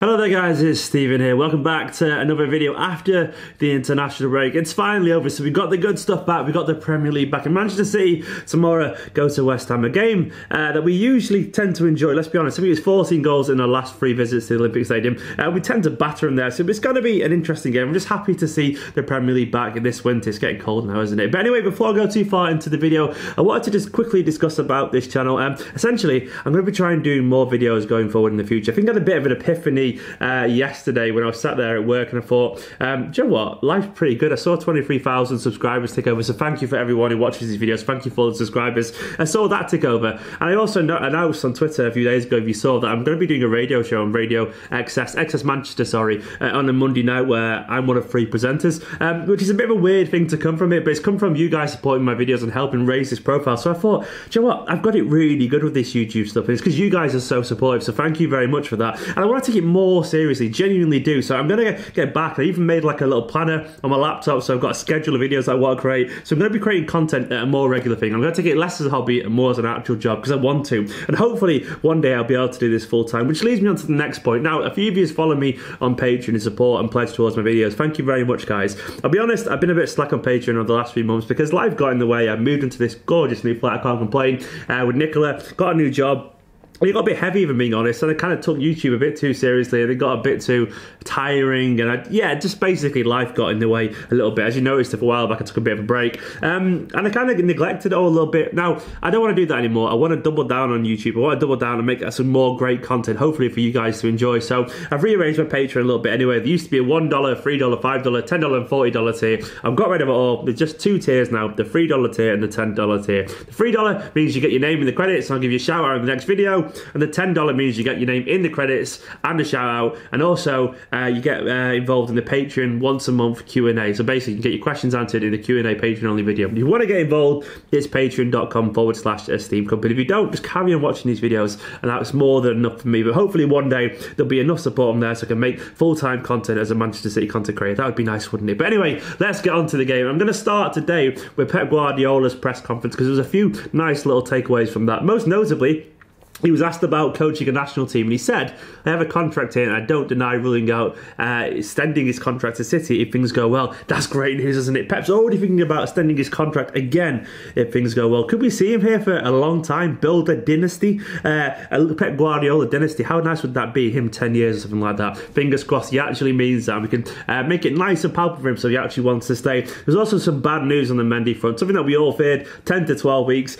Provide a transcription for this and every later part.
Hello there guys, it's Stephen here. Welcome back to another video after the international break. It's finally over, so we've got the good stuff back. We've got the Premier League back in Manchester City. Tomorrow go to West Ham, a game that we usually tend to enjoy. Let's be honest, I think it was 14 goals in our last 3 visits to the Olympic Stadium. We tend to batter them there, so it's going to be an interesting game. I'm just happy to see the Premier League back this winter. It's getting cold now, isn't it? But anyway, before I go too far into the video, I wanted to just quickly discuss about this channel. Essentially, I'm going to be trying to do more videos going forward in the future. I think I had a bit of an epiphany yesterday when I was sat there at work and I thought, do you know what, life's pretty good. I saw 23,000 subscribers tick over, so thank you for everyone who watches these videos. Thank you for all the subscribers. I saw that tick over, and I also announced on Twitter a few days ago, if you saw, that I'm going to be doing a radio show on Radio XS Manchester, on a Monday night, where I'm one of 3 presenters, which is a bit of a weird thing to come from it, but it's come from you guys supporting my videos and helping raise this profile. So I thought, do you know what, I've got it really good with this YouTube stuff, and it's because you guys are so supportive, so thank you very much for that. And I want to take it more seriously, genuinely do. So I'm going to get back. I even made like a little planner on my laptop, so I've got a schedule of videos that I want to create. So I'm going to be creating content at a more regular thing. I'm going to take it less as a hobby and more as an actual job, because I want to. And hopefully one day I'll be able to do this full time, which leads me on to the next point. Now, a few of you follow me on Patreon and support and pledge towards my videos. Thank you very much, guys. I'll be honest, I've been a bit slack on Patreon over the last few months because life got in the way. I moved into this gorgeous new flat, I can't complain, with Nicola, got a new job. It got a bit heavy, if I'm being honest, and I kind of took YouTube a bit too seriously, and it got a bit too tiring, and just basically life got in the way a little bit. As you noticed, for a while back I took a bit of a break, and I kind of neglected it all a little bit. Now, I don't want to do that anymore. I want to double down on YouTube. I want to double down and make some more great content, hopefully for you guys to enjoy. So I've rearranged my Patreon a little bit anyway. There used to be a $1, $3, $5, $10 and $40 tier. I've got rid of it all. There's just 2 tiers now, the $3 tier and the $10 tier. The $3 means you get your name in the credits, and I'll give you a shout out in the next video. And the $10 means you get your name in the credits and a shout out, and also you get involved in the Patreon once a month Q&A. So basically you can get your questions answered in the Q&A Patreon only video. If you want to get involved, it's patreon.com/Esteemed Company. If you don't, just carry on watching these videos, and that's more than enough for me. But hopefully one day there'll be enough support on there so I can make full-time content as a Manchester City content creator. That would be nice, wouldn't it? But anyway, let's get on to the game. I'm going to start today with Pep Guardiola's press conference, because there's a few nice little takeaways from that. Most notably, he was asked about coaching a national team, and he said, I have a contract here, and I don't deny ruling out extending his contract to City if things go well. That's great news, isn't it? Pep's already thinking about extending his contract again if things go well. Could we see him here for a long time, build a dynasty, a Pep Guardiola dynasty? How nice would that be, him 10 years or something like that? Fingers crossed he actually means that. We can make it nice and palpable for him so he actually wants to stay. There's also some bad news on the Mendy front, something that we all feared, 10 to 12 weeks.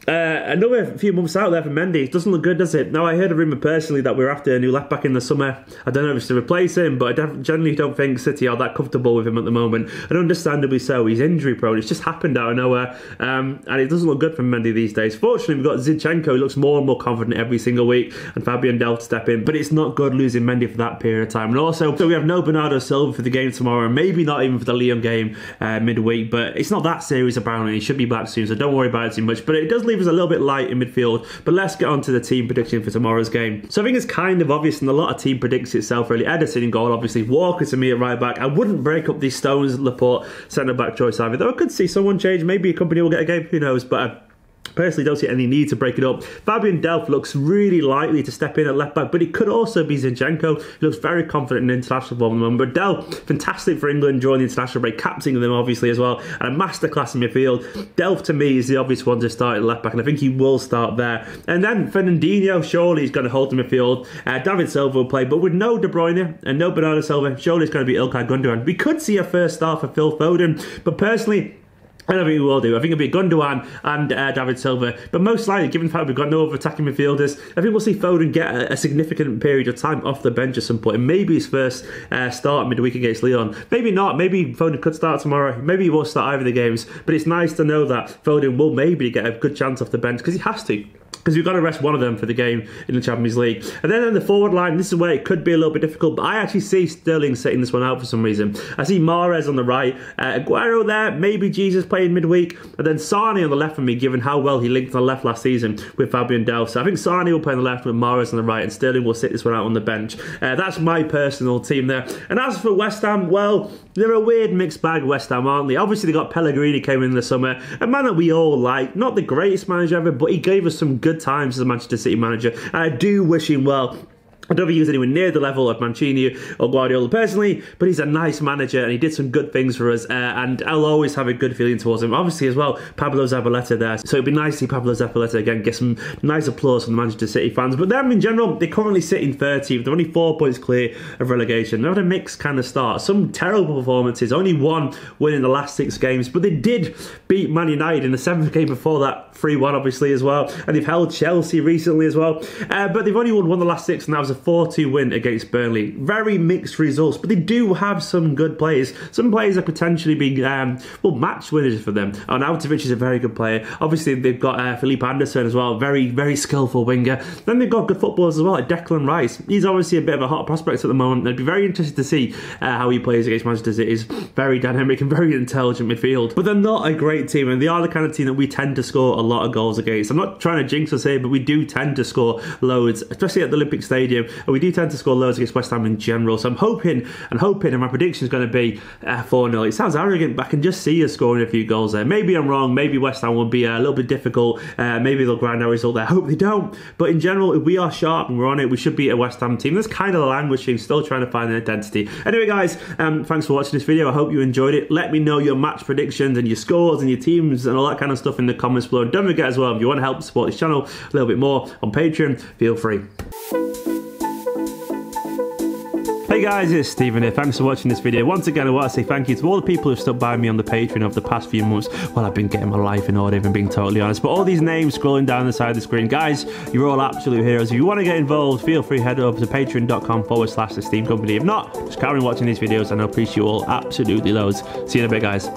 Another few months out there for Mendy. It doesn't look good, does it? Now, I heard a rumour personally that we're after a new left back in the summer. I don't know if it's to replace him, but I generally don't think City are that comfortable with him at the moment, and understandably so. He's injury prone. It's just happened out of nowhere, and it doesn't look good for Mendy these days. Fortunately, we've got Zinchenko, who looks more and more confident every single week, and Fabian Delph to step in, but it's not good losing Mendy for that period of time. And also, so we have no Bernardo Silva for the game tomorrow, and maybe not even for the Lyon game midweek, but it's not that serious apparently. He should be back soon, so don't worry about it too much. But it does leave us a little bit light in midfield. But let's get on to the team prediction for tomorrow's game. So I think it's kind of obvious, and a lot of team predicts itself really. Ederson in goal, obviously. Walker to me at right back. I wouldn't break up these Stones Laporte centre back choice either, though I could see someone change. Maybe a Kompany will get a game, who knows, but personally don't see any need to break it up. Fabian Delph looks really likely to step in at left back, but it could also be Zinchenko. He looks very confident in international form at the moment. But Delph, fantastic for England during the international break, captaining them obviously as well, and a masterclass in midfield. Delph to me is the obvious one to start at left back, and I think he will start there. And then Fernandinho, surely he's going to hold the midfield. David Silva will play, but with no De Bruyne and no Bernardo Silva, surely it's going to be Ilkay Gundogan. We could see a first start for Phil Foden, but personally, I don't think we will do. I think it'll be Gundogan and David Silva. But most likely, given the fact we've got no other attacking midfielders, I think we'll see Foden get a significant period of time off the bench at some point. And maybe his first start midweek against Lyon. Maybe not. Maybe Foden could start tomorrow. Maybe he won't start either of the games. But it's nice to know that Foden will maybe get a good chance off the bench, because he has to. Because we've got to rest one of them for the game in the Champions League. And then on the forward line, this is where it could be a little bit difficult, but I actually see Sterling sitting this one out for some reason. I see Mahrez on the right, Aguero there, maybe Jesus playing midweek, and then Sane on the left for me, given how well he linked on the left last season with Fabian Delph. So I think Sane will play on the left with Mahrez on the right, and Sterling will sit this one out on the bench. That's my personal team there. And as for West Ham, well, they're a weird mixed bag, West Ham, aren't they? Obviously, they got Pellegrini came in the summer, a man that we all like. Not the greatest manager ever, but he gave us some good times as a Manchester City manager. And I do wish him well. I don't think he was anywhere near the level of Mancini or Guardiola personally, but he's a nice manager and he did some good things for us, and I'll always have a good feeling towards him. Obviously as well, Pablo Zabaleta there, so it'd be nice to see Pablo Zabaleta again, get some nice applause from the Manchester City fans. But them in general, they currently sit in 13th, they're only 4 points clear of relegation. They've had a mixed kind of start, some terrible performances, only one win in the last 6 games, but they did beat Man United in the 7th game before that, 3-1 obviously as well, and they've held Chelsea recently as well, but they've only won the last 6, and that was a 4-2 win against Burnley. Very mixed results, but they do have some good players. Some players that potentially be match winners for them. Arnautovic is a very good player. Obviously they've got Felipe Anderson as well, very skillful winger. Then they've got good footballers as well, like Declan Rice. He's obviously a bit of a hot prospect at the moment. I'd be very interested to see how he plays against Manchester City. He's very dynamic and very intelligent midfield, but they're not a great team, and they are the kind of team that we tend to score a lot of goals against. I'm not trying to jinx us here, but we do tend to score loads, especially at the Olympic Stadium, and we do tend to score loads against West Ham in general. So I'm hoping, and my prediction is going to be 4-0. It sounds arrogant, but I can just see us scoring a few goals there. Maybe I'm wrong. Maybe West Ham will be a little bit difficult. Maybe they'll grind our result there. I hope they don't. But in general, if we are sharp and we're on it, we should beat a West Ham team. That's kind of the languishing, still trying to find an identity. Anyway, guys, thanks for watching this video. I hope you enjoyed it. Let me know your match predictions and your scores and your teams and all that kind of stuff in the comments below. And don't forget as well, if you want to help support this channel a little bit more on Patreon, feel free. Hey guys, it's Stephen here. Thanks for watching this video. Once again, I want to say thank you to all the people who've stuck by me on the Patreon over the past few months while I've been getting my life in order, if I'm being totally honest. But all these names scrolling down the side of the screen, guys, you're all absolute heroes. If you want to get involved, feel free to head over to patreon.com/Esteemed Company. If not, just carry on watching these videos and I appreciate you all absolutely loads. See you in a bit, guys.